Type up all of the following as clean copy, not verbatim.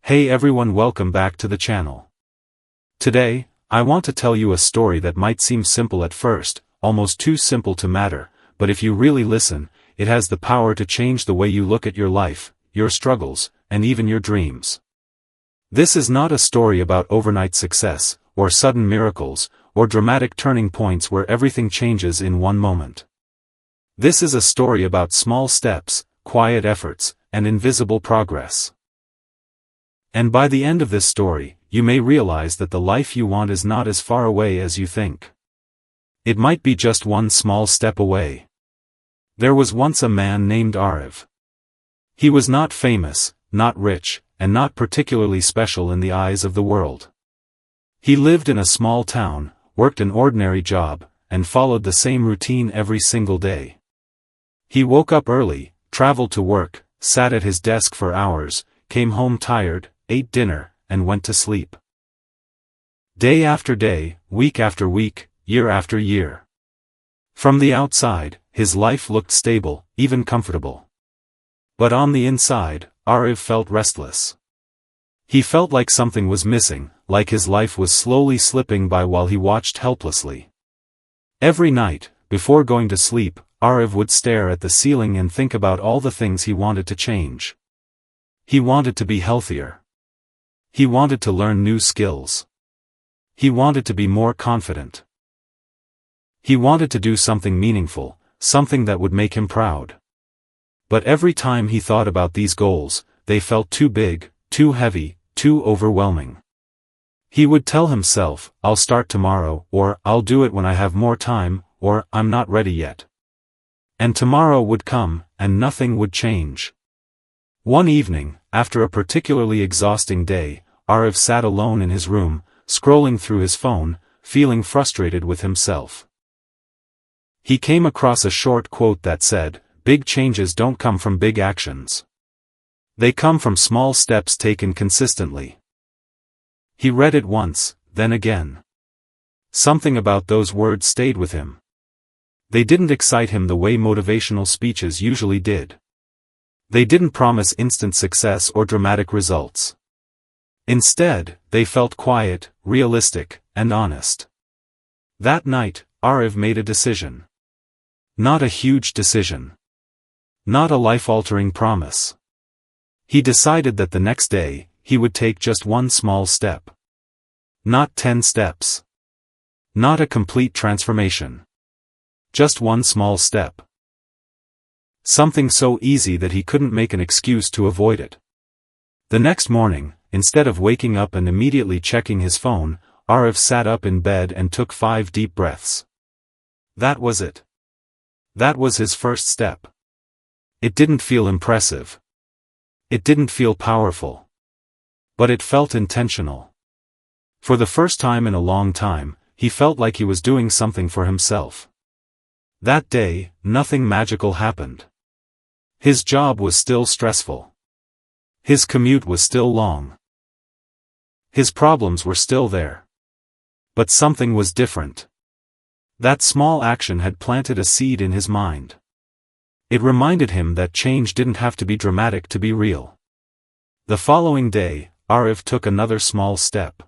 Hey everyone, welcome back to the channel. Today, I want to tell you a story that might seem simple at first, almost too simple to matter, but if you really listen, it has the power to change the way you look at your life, your struggles, and even your dreams. This is not a story about overnight success, or sudden miracles, or dramatic turning points where everything changes in one moment. This is a story about small steps, quiet efforts, and invisible progress. And by the end of this story, you may realize that the life you want is not as far away as you think. It might be just one small step away. There was once a man named Ariv. He was not famous, not rich, and not particularly special in the eyes of the world. He lived in a small town, worked an ordinary job, and followed the same routine every single day. He woke up early, traveled to work, sat at his desk for hours, came home tired, ate dinner, and went to sleep. Day after day, week after week, year after year. From the outside, his life looked stable, even comfortable. But on the inside, Ariv felt restless. He felt like something was missing, like his life was slowly slipping by while he watched helplessly. Every night, before going to sleep, Ariv would stare at the ceiling and think about all the things he wanted to change. He wanted to be healthier. He wanted to learn new skills. He wanted to be more confident. He wanted to do something meaningful, something that would make him proud. But every time he thought about these goals, they felt too big, too heavy, too overwhelming. He would tell himself, "I'll start tomorrow," or "I'll do it when I have more time," or "I'm not ready yet." And tomorrow would come, and nothing would change. One evening, after a particularly exhausting day, Ariv sat alone in his room, scrolling through his phone, feeling frustrated with himself. He came across a short quote that said, "Big changes don't come from big actions. They come from small steps taken consistently." He read it once, then again. Something about those words stayed with him. They didn't excite him the way motivational speeches usually did. They didn't promise instant success or dramatic results. Instead, they felt quiet, realistic, and honest. That night, Ariv made a decision. Not a huge decision. Not a life-altering promise. He decided that the next day, he would take just one small step. Not 10 steps. Not a complete transformation. Just one small step. Something so easy that he couldn't make an excuse to avoid it. The next morning, instead of waking up and immediately checking his phone, Ariv sat up in bed and took 5 deep breaths. That was it. That was his first step. It didn't feel impressive. It didn't feel powerful. But it felt intentional. For the first time in a long time, he felt like he was doing something for himself. That day, nothing magical happened. His job was still stressful. His commute was still long. His problems were still there. But something was different. That small action had planted a seed in his mind. It reminded him that change didn't have to be dramatic to be real. The following day, Ariv took another small step.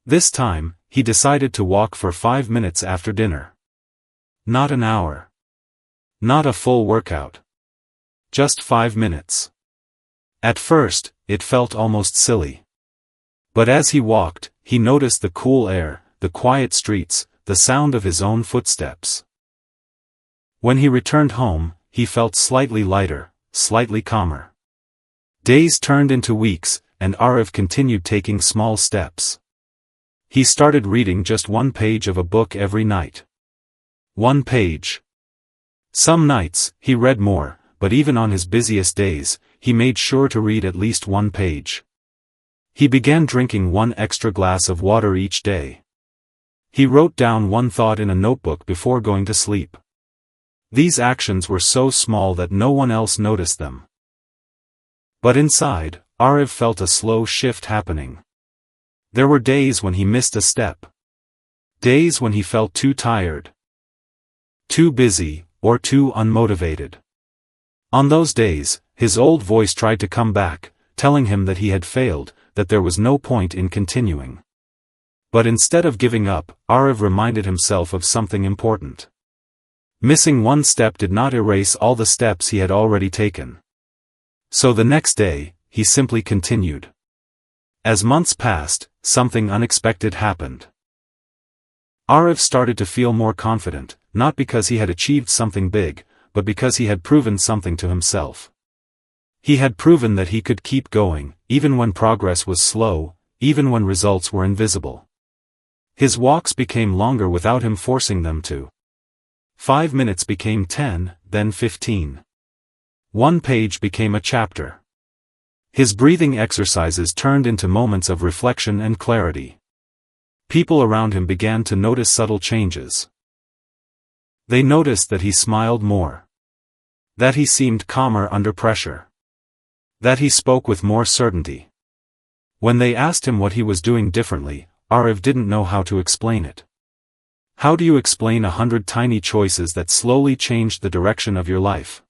This time, he decided to walk for 5 minutes after dinner. Not an hour. Not a full workout. Just 5 minutes. At first, it felt almost silly. But as he walked, he noticed the cool air, the quiet streets, the sound of his own footsteps. When he returned home, he felt slightly lighter, slightly calmer. Days turned into weeks, and Ariv continued taking small steps. He started reading just 1 page of a book every night. 1 page. Some nights, he read more, but even on his busiest days, he made sure to read at least 1 page. He began drinking 1 extra glass of water each day. He wrote down 1 thought in a notebook before going to sleep. These actions were so small that no one else noticed them. But inside, Ariv felt a slow shift happening. There were days when he missed a step. Days when he felt too tired, too busy, or too unmotivated. On those days, his old voice tried to come back, telling him that he had failed, that there was no point in continuing. But instead of giving up, Arav reminded himself of something important. Missing one step did not erase all the steps he had already taken. So the next day, he simply continued. As months passed, something unexpected happened. Arav started to feel more confident, not because he had achieved something big, but because he had proven something to himself. He had proven that he could keep going, even when progress was slow, even when results were invisible. His walks became longer without him forcing them to. 5 minutes became 10, then 15. One page became a chapter. His breathing exercises turned into moments of reflection and clarity. People around him began to notice subtle changes. They noticed that he smiled more. That he seemed calmer under pressure. That he spoke with more certainty. When they asked him what he was doing differently, Arav didn't know how to explain it. How do you explain 100 tiny choices that slowly changed the direction of your life?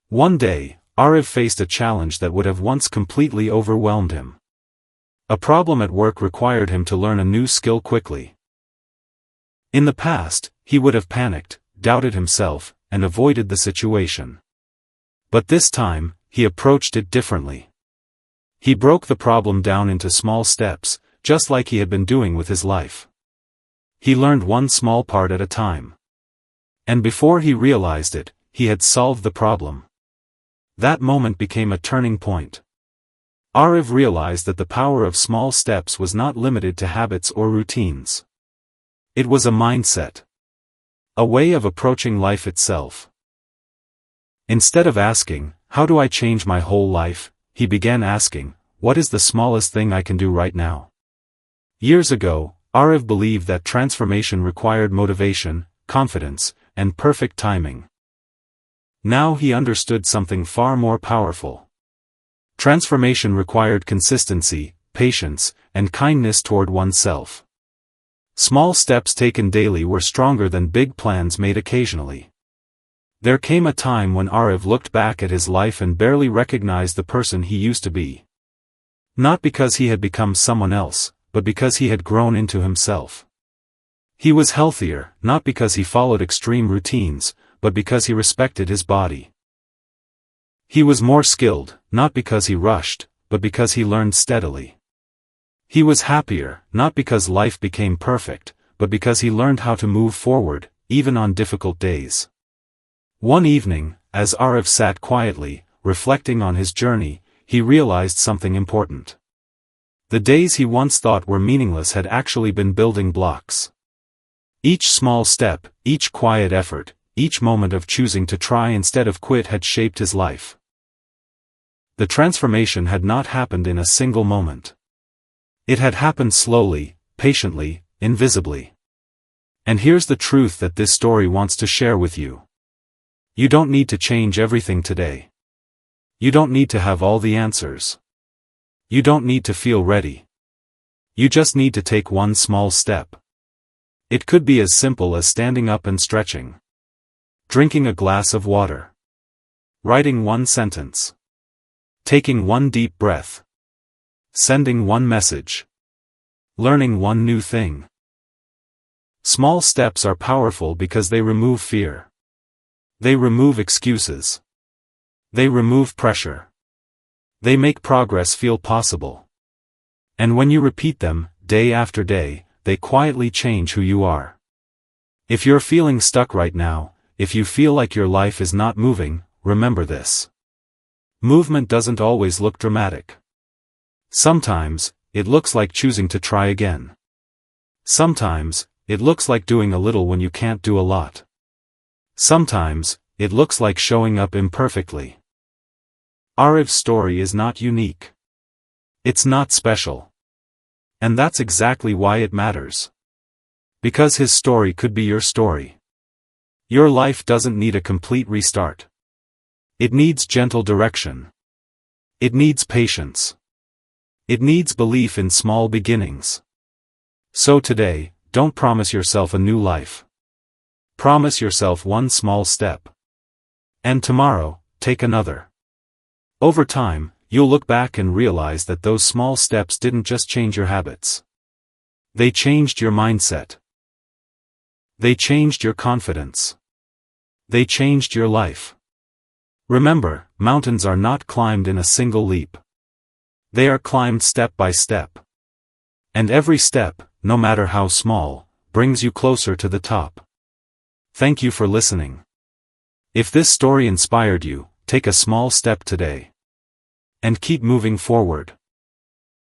One day, Arav faced a challenge that would have once completely overwhelmed him. A problem at work required him to learn a new skill quickly. In the past, he would have panicked, doubted himself, and avoided the situation. But this time, he approached it differently. He broke the problem down into small steps, just like he had been doing with his life. He learned one small part at a time. And before he realized it, he had solved the problem. That moment became a turning point. Arav realized that the power of small steps was not limited to habits or routines. It was a mindset. A way of approaching life itself. Instead of asking, "How do I change my whole life?" he began asking, "What is the smallest thing I can do right now?" Years ago, Arav believed that transformation required motivation, confidence, and perfect timing. Now he understood something far more powerful. Transformation required consistency, patience, and kindness toward oneself. Small steps taken daily were stronger than big plans made occasionally. There came a time when Arav looked back at his life and barely recognized the person he used to be. Not because he had become someone else, but because he had grown into himself. He was healthier, not because he followed extreme routines, but because he respected his body. He was more skilled, not because he rushed, but because he learned steadily. He was happier, not because life became perfect, but because he learned how to move forward, even on difficult days. One evening, as Arav sat quietly, reflecting on his journey, he realized something important. The days he once thought were meaningless had actually been building blocks. Each small step, each quiet effort, each moment of choosing to try instead of quit had shaped his life. The transformation had not happened in a single moment. It had happened slowly, patiently, invisibly. And here's the truth that this story wants to share with you. You don't need to change everything today. You don't need to have all the answers. You don't need to feel ready. You just need to take one small step. It could be as simple as standing up and stretching. Drinking a glass of water. Writing one sentence. Taking one deep breath. Sending one message. Learning one new thing. Small steps are powerful because they remove fear. They remove excuses. They remove pressure. They make progress feel possible. And when you repeat them, day after day, they quietly change who you are. If you're feeling stuck right now, if you feel like your life is not moving, remember this. Movement doesn't always look dramatic. Sometimes, it looks like choosing to try again. Sometimes, it looks like doing a little when you can't do a lot. Sometimes, it looks like showing up imperfectly. Arav's story is not unique. It's not special. And that's exactly why it matters. Because his story could be your story. Your life doesn't need a complete restart. It needs gentle direction. It needs patience. It needs belief in small beginnings. So today, don't promise yourself a new life. Promise yourself one small step. And tomorrow, take another. Over time, you'll look back and realize that those small steps didn't just change your habits. They changed your mindset. They changed your confidence. They changed your life. Remember, mountains are not climbed in a single leap. They are climbed step by step. And every step, no matter how small, brings you closer to the top. Thank you for listening. If this story inspired you, take a small step today. And keep moving forward.